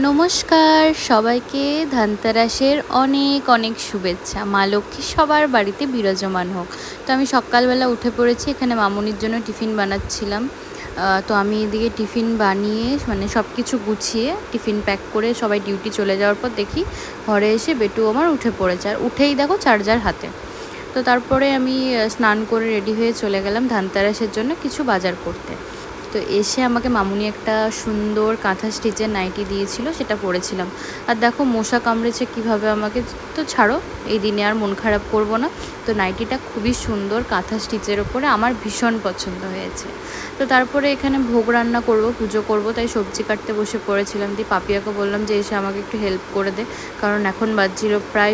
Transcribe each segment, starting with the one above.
নমস্কার সবাইকে, ধনতেরাসের অনেক অনেক শুভেচ্ছা। মা লক্ষ্মী সবার বাড়িতে বিরাজমান হোক। তো আমি সকালবেলা উঠে পড়েছি, এখানে মামুনির জন্য টিফিন বানাচ্ছিলাম। তো আমি এদিকে টিফিন বানিয়ে মানে সব কিছু গুছিয়ে টিফিন প্যাক করে সবাই ডিউটি চলে যাওয়ার পর দেখি ঘরে এসে বেটু আমার উঠে পড়েছে, আর উঠেই দেখো চার্জার হাতে। তো তারপরে আমি স্নান করে রেডি হয়ে চলে গেলাম ধনতেরাসের জন্য কিছু বাজার করতে। তো এসে আমাকে মামুনি একটা সুন্দর কাঁথা স্টিচের নাইটি দিয়েছিল, সেটা পরেছিলাম। আর দেখো মশা কামড়েছে কিভাবে আমাকে। তো ছাড়ো, এই দিনে আর মন খারাপ করব না। তো নাইটিটা খুবই সুন্দর কাঁথা স্টিচের ওপরে, আমার ভীষণ পছন্দ হয়েছে। তো তারপরে এখানে ভোগ রান্না করব, পুজো করব, তাই সবজি কাটতে বসে পড়েছিলাম। দিয়ে পাপিয়াকে বললাম যে এসে আমাকে একটু হেল্প করে দে, কারণ এখন বাজছিল প্রায়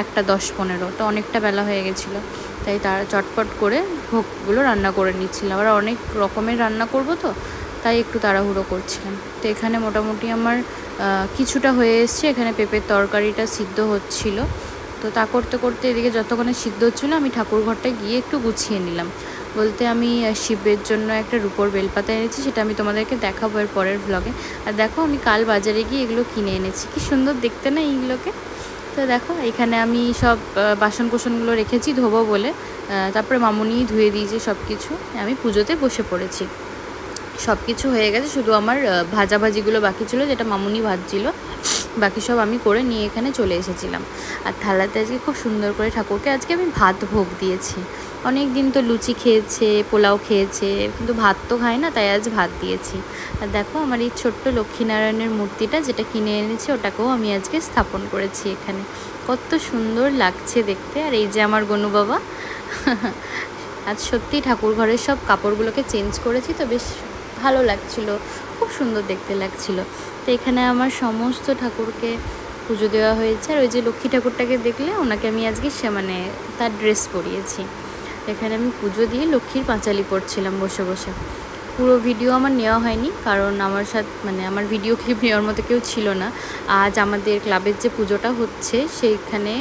1:10-15, তো অনেকটা বেলা হয়ে গেছিলো। তাই তারা চটপট করে ভোগগুলো রান্না করে নিচ্ছিলাম। আবার অনেক রকমের রান্না করব, তো তাই একটু তাড়াহুড়ো করছিলাম। তো এখানে মোটামুটি আমার কিছুটা হয়ে এসছে। এখানে পেঁপের তরকারিটা সিদ্ধ হচ্ছিল। তো তা করতে করতে এদিকে যতক্ষণে সিদ্ধ হচ্ছিলো আমি ঠাকুর ঘরটায় গিয়ে একটু গুছিয়ে নিলাম। বলতে আমি শিবের জন্য একটা রূপোর বেলপাতা এনেছি, সেটা আমি তোমাদেরকে দেখাবো এর পরের ব্লগে। আর দেখো আমি কাল বাজারে গিয়ে এগুলো কিনে এনেছি, কি সুন্দর দেখতে না এইগুলোকে। তো দেখো এখানে আমি সব বাসন কোসনগুলো রেখেছি ধোবো বলে। তারপরে মামুনিই ধুয়ে দিয়েছে সব কিছু। আমি পুজোতে বসে পড়েছি, সব কিছু হয়ে গেছে, শুধু আমার ভাজাভাজিগুলো বাকি ছিল, যেটা মামুনি ভাজছিল। বাকি সব আমি করে নিয়ে এখানে চলে এসেছিলাম। আর থালাতে আজকে খুব সুন্দর করে ঠাকুরকে আজকে আমি ভাত ভোগ দিয়েছি। অনেক দিন তো লুচি খেয়েছে, পোলাও খেয়েছে, কিন্তু ভাত তো খায় না, তাই আজ ভাত দিয়েছি। আর দেখো আমার এই ছোট্ট লক্ষ্মীনারায়ণের মূর্তিটা যেটা কিনে এনেছি, ওটাকেও আমি আজকে স্থাপন করেছি এখানে। কত সুন্দর লাগছে দেখতে। আর এই যে আমার গনু বাবা আজ সত্যি ঠাকুর ঘরের সব কাপড়গুলোকে চেঞ্জ করেছি, তো বেশ ভালো লাগছিল, খুব সুন্দর দেখতে লাগছিল। তো এখানে আমার সমস্ত ঠাকুরকে পুজো দেওয়া হয়েছে। আর ওই যে লক্ষ্মী ঠাকুরটাকে দেখলে, ওনাকে আমি আজকে মানে তার ড্রেস পরিয়েছি। এখানে আমি পুজো দিয়ে লক্ষ্মীর পাঁচালি পড়ছিলাম বসে বসে। পুরো ভিডিও আমার নেওয়া হয়নি, কারণ আমার সাথে মানে আমার ভিডিও ক্লিপ নেওয়ার মতো কেউ ছিল না। আজ আমাদের ক্লাবের যে পুজোটা হচ্ছে সেইখানে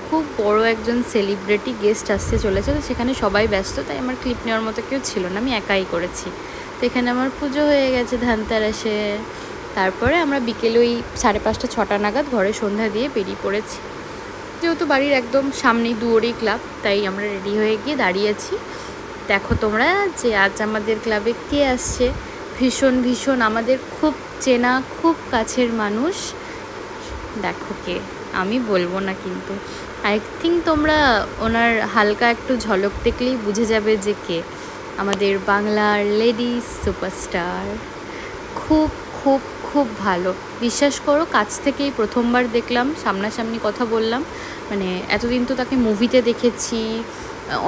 খুব বড় একজন সেলিব্রিটি গেস্ট আসতে চলেছে, তো সেখানে সবাই ব্যস্ত, তাই আমার ক্লিপ নেওয়ার মতো কেউ ছিল না, আমি একাই করেছি। তো এখানে আমার পুজো হয়ে গেছে ধনতেরাসে। তারপরে আমরা বিকেলে ওই 5:30-6টা নাগাদ ঘরে সন্ধ্যা দিয়ে বেরিয়ে পড়েছি। যেহেতু বাড়ির একদম সামনেই দুয়ারেই ক্লাব, তাই আমরা রেডি হয়ে গিয়ে দাঁড়িয়ে আছি। দেখো তোমরা যে আজ আমাদের ক্লাবে কে আসছে। ভীষণ ভীষণ আমাদের খুব চেনা, খুব কাছের মানুষ। দেখো কে, আমি বলবো না, কিন্তু আই থিঙ্ক তোমরা ওনার হালকা একটু ঝলক দেখলেই বুঝে যাবে যে কে। আমাদের বাংলার লেডি সুপারস্টার। খুব খুব খুব ভালো, বিশ্বাস করো, কাছ থেকেই প্রথমবার দেখলাম, সামনাসামনি কথা বললাম। মানে এতদিন তো তাকে মুভিতে দেখেছি,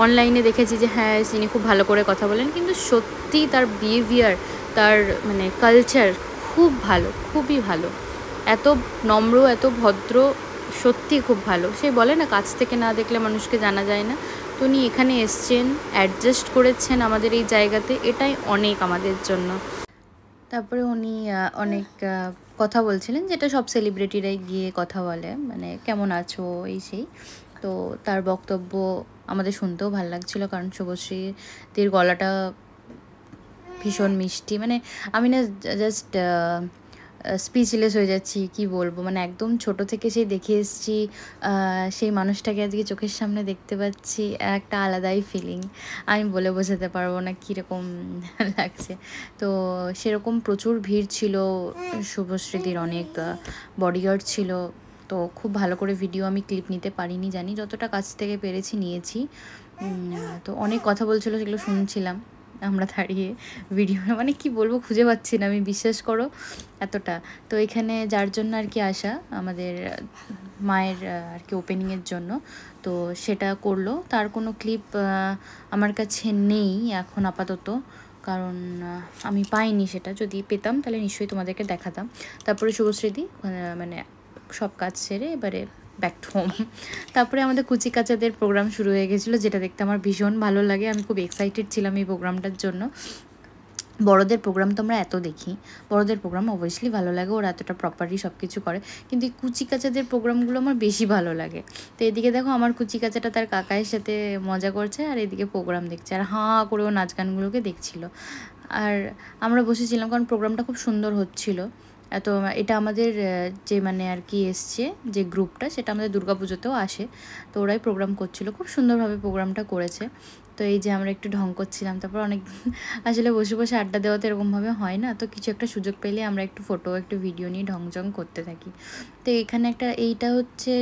অনলাইনে দেখেছি যে হ্যাঁ তিনি খুব ভালো করে কথা বলেন, কিন্তু সত্যি তার বিহেভিয়ার, তার মানে কালচার খুব ভালো, খুবই ভালো। এত নম্র, এত ভদ্র, সত্যি খুব ভালো। সে বলে না, কাছ থেকে না দেখলে মানুষকে জানা যায় না। তো উনি এখানে এসছেন, অ্যাডজাস্ট করেছেন আমাদের এই জায়গাতে, এটাই অনেক আমাদের জন্য। তারপরে উনি অনেক কথা বলছিলেন, যেটা সব সেলিব্রিটিরাই গিয়ে কথা বলে, মানে কেমন আছো এই সেই। তো তার বক্তব্য আমাদের শুনতেও ভালো লাগছিলো, কারণ শুভশ্রীর গলাটা ভীষণ মিষ্টি। মানে আমি না জাস্ট স্পিচলেস হয়ে যাচ্ছি, কি বলবো। মানে একদম ছোট থেকে সেই দেখে এসেছি, সেই মানুষটাকে আজকে চোখের সামনে দেখতে পাচ্ছি, একটা আলাদাই ফিলিং। আমি বলে বোঝাতে পারবো না কীরকম লাগছে। তো সেরকম প্রচুর ভিড় ছিল, শুভশ্রীদির অনেক বডিগার্ড ছিল। তো খুব ভালো করে ভিডিও আমি ক্লিপ নিতে পারিনি, জানি যতটা কাছ থেকে পেরেছি নিয়েছি। তো অনেক কথা বলছিল, সেগুলো শুনছিলাম আমরা দাঁড়িয়ে ভিডিও। মানে কি বলবো, খুঁজে পাচ্ছি না আমি, বিশ্বাস করো এতটা। তো এখানে যার জন্য আর কি আসা, আমাদের মায়ের আর কি ওপেনিংয়ের জন্য, তো সেটা করলো। তার কোনো ক্লিপ আমার কাছে নেই এখন আপাতত, কারণ আমি পাইনি সেটা। যদি পেতাম তাহলে নিশ্চয়ই তোমাদেরকে দেখাতাম। তারপরে শুভশ্রীদি মানে সব কাজ সেরে এবারে ব্যাক টু হোম। তারপরে আমাদের কুচি কাচাদের প্রোগ্রাম শুরু হয়ে গেছিলো, যেটা দেখতে আমার ভীষণ ভালো লাগে। আমি খুব এক্সাইটেড ছিলাম এই প্রোগ্রামটার জন্য। বড়দের প্রোগ্রাম তো আমরা এত দেখি, বড়দের প্রোগ্রাম অবভিয়াসলি ভালো লাগে, ওরা এতটা প্রপারলি সব কিছু করে, কিন্তু এই কুচি কাচাদের প্রোগ্রামগুলো আমার বেশি ভালো লাগে। তো এদিকে দেখো আমার কুচি কাচাটা তার কাকায়ের সাথে মজা করছে, আর এদিকে প্রোগ্রাম দেখছে, আর হাঁ করে ও নাচ গানগুলোকে দেখছিল। আর আমরা বসেছিলাম, কারণ প্রোগ্রামটা খুব সুন্দর হচ্ছিলো। তো এটা আমাদের যে মানে আর কি এসছে যে গ্রুপটা, সেটা আমাদের দুর্গাপুজোতেও আসে। তো ওরাই প্রোগ্রাম করছিল, খুব সুন্দরভাবে প্রোগ্রামটা করেছে। তো এই যে আমরা একটু ঢং করছিলাম, তারপর অনেক আসলে বসে বসে আড্ডা দেওয়া তো এরকমভাবে হয় না, তো কিছু একটা সুযোগ পেলে আমরা একটু ফটো একটু ভিডিও নিয়ে ঢং করতে থাকি। তো এখানে একটা এইটা হচ্ছে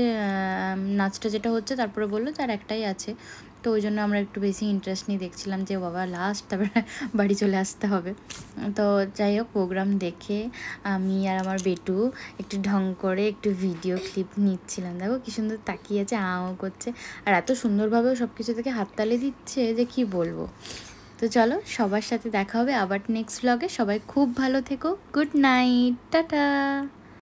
নাচটা যেটা হচ্ছে, তারপরে বললো তার একটাই আছে, তো ওই জন্য আমরা একটু বেশি ইন্টারেস্ট নিয়ে দেখছিলাম যে বাবা লাস্ট, তারপরে বাড়ি চলে আসতে হবে। তো যাই হোক, প্রোগ্রাম দেখে আমি আর আমার বেটু একটু ঢং করে একটু ভিডিও ক্লিপ নিচ্ছিলাম। দেখো কী সুন্দর তাকিয়েছে, আও করছে, আর এত সুন্দরভাবেও সব কিছু থেকে হাততালি দিচ্ছে যে কি বলবো। তো চলো, সবার সাথে দেখা হবে আবার নেক্সট ব্লগে। সবাই খুব ভালো থেকো, গুড নাইট, টাটা।